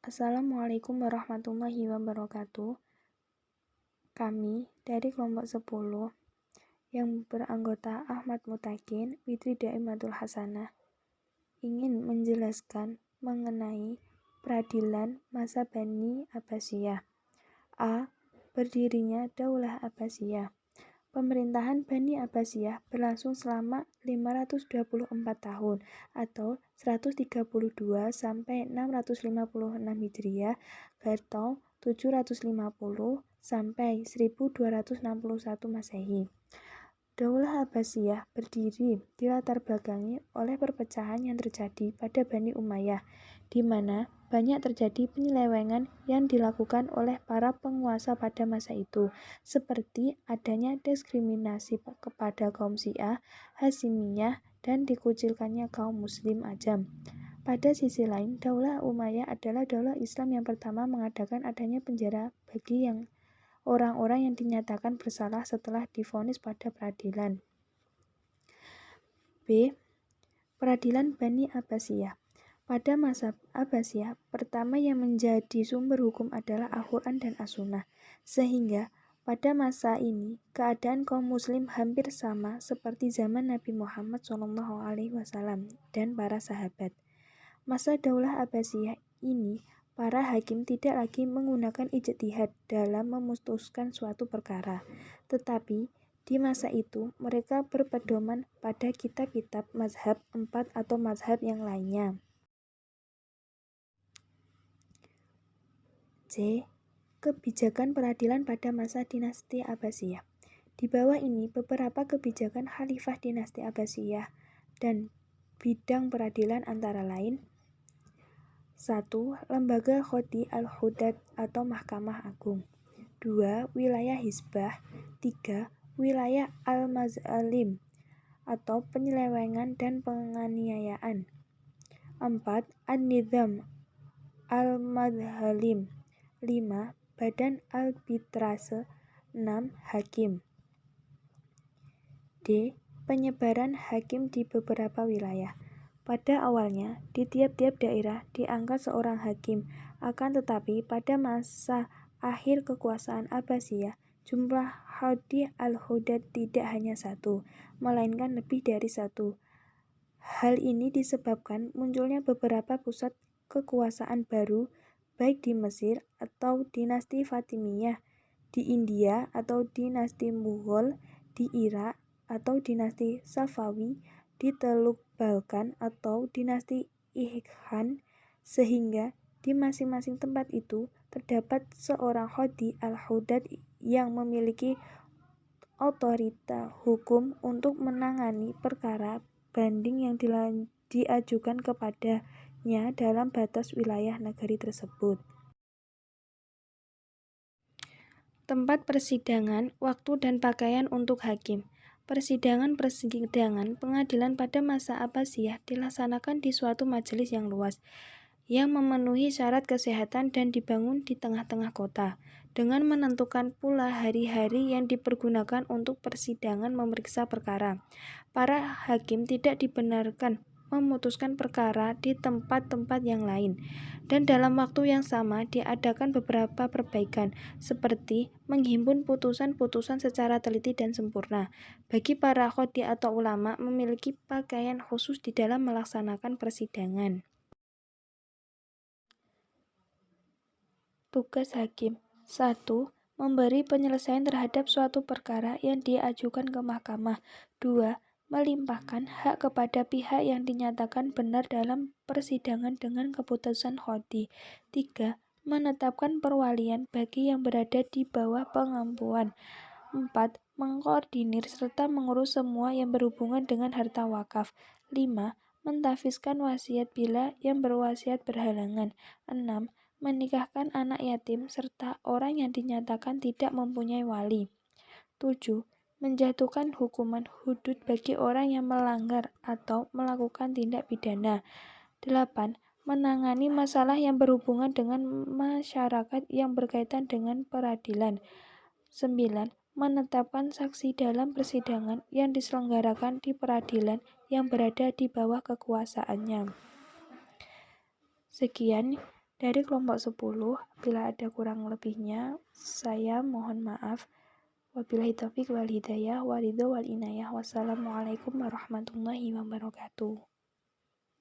Assalamualaikum warahmatullahi wabarakatuh. Kami dari kelompok 10 yang beranggota Ahmad Mutakin, Fitri Daimatul Hasanah ingin menjelaskan mengenai peradilan masa Bani Abbasiyah. A. Berdirinya Daulah Abbasiyah. Pemerintahan Bani Abbasiyah berlangsung selama 524 tahun atau 132 sampai 656 Hijriah atau 750 sampai 1261 Masehi. Daulah Abbasiyah berdiri di latar belakangi oleh perpecahan yang terjadi pada Bani Umayyah, di mana banyak terjadi penyelewengan yang dilakukan oleh para penguasa pada masa itu, seperti adanya diskriminasi kepada kaum Syiah, Hasyimiyah, dan dikucilkannya kaum Muslim Ajam. Pada sisi lain, Daulah Umayyah adalah daulah Islam yang pertama mengadakan adanya penjara bagi orang-orang yang dinyatakan bersalah setelah divonis pada peradilan. B. Peradilan Bani Abbasiyah. Pada masa Abbasiyah, pertama yang menjadi sumber hukum adalah Al-Quran dan As-Sunnah, sehingga pada masa ini keadaan kaum muslim hampir sama seperti zaman Nabi Muhammad SAW dan para sahabat. Masa Daulah Abbasiyah ini, para hakim tidak lagi menggunakan ijtihad dalam memutuskan suatu perkara, tetapi di masa itu mereka berpedoman pada kitab-kitab mazhab 4 atau mazhab yang lainnya. C. Kebijakan peradilan pada masa dinasti Abbasiyah. Di bawah ini beberapa kebijakan Khalifah dinasti Abbasiyah dan bidang peradilan antara lain: 1. Lembaga Qadhi al-Hudad atau Mahkamah Agung. 2. Wilayah Hizbah. 3. Wilayah al-Mazalim atau penyelewengan dan penganiayaan. 4. An-Nizam al-Madhalim. 5. Badan Arbitrase. 6. Hakim. D. Penyebaran hakim di beberapa wilayah. Pada awalnya, di tiap-tiap daerah diangkat seorang hakim, akan tetapi pada masa akhir kekuasaan Abbasiyah, jumlah Qadhi al-Hudad tidak hanya satu, melainkan lebih dari satu. Hal ini disebabkan munculnya beberapa pusat kekuasaan baru, baik di Mesir atau dinasti Fatimiyah, di India atau dinasti Mughal, di Irak atau dinasti Safawi, di Teluk Balkan atau dinasti Ikhan, sehingga di masing-masing tempat itu terdapat seorang Qadhi al-Hudad yang memiliki otorita hukum untuk menangani perkara banding yang diajukan kepadanya dalam batas wilayah negeri tersebut. Tempat persidangan, waktu dan pakaian untuk hakim. Persidangan pengadilan pada masa Abbasiyah dilaksanakan di suatu majelis yang luas, yang memenuhi syarat kesehatan dan dibangun di tengah-tengah kota, dengan menentukan pula hari-hari yang dipergunakan untuk persidangan memeriksa perkara. Para hakim tidak dibenarkan memutuskan perkara di tempat-tempat yang lain, dan dalam waktu yang sama diadakan beberapa perbaikan, seperti menghimpun putusan-putusan secara teliti dan sempurna. Bagi para qadhi atau ulama memiliki pakaian khusus di dalam melaksanakan persidangan. Tugas hakim. 1. Memberi penyelesaian terhadap suatu perkara yang diajukan ke mahkamah. 2. Melimpahkan hak kepada pihak yang dinyatakan benar dalam persidangan dengan keputusan qadhi. 3. Menetapkan perwalian bagi yang berada di bawah pengampuan. 4. Mengkoordinir serta mengurus semua yang berhubungan dengan harta wakaf. 5. Mentafsirkan wasiat bila yang berwasiat berhalangan. 6. Menikahkan anak yatim serta orang yang dinyatakan tidak mempunyai wali. 7. Menjatuhkan hukuman hudud bagi orang yang melanggar atau melakukan tindak pidana. 8. Menangani masalah yang berhubungan dengan masyarakat yang berkaitan dengan peradilan. 9. Menetapkan saksi dalam persidangan yang diselenggarakan di peradilan yang berada di bawah kekuasaannya. Sekian Dari kelompok 10, bila ada kurang lebihnya, saya mohon maaf. Wabillahi taufiq wal hidayah, waridho wal inayah. Wassalamualaikum warahmatullahi wabarakatuh.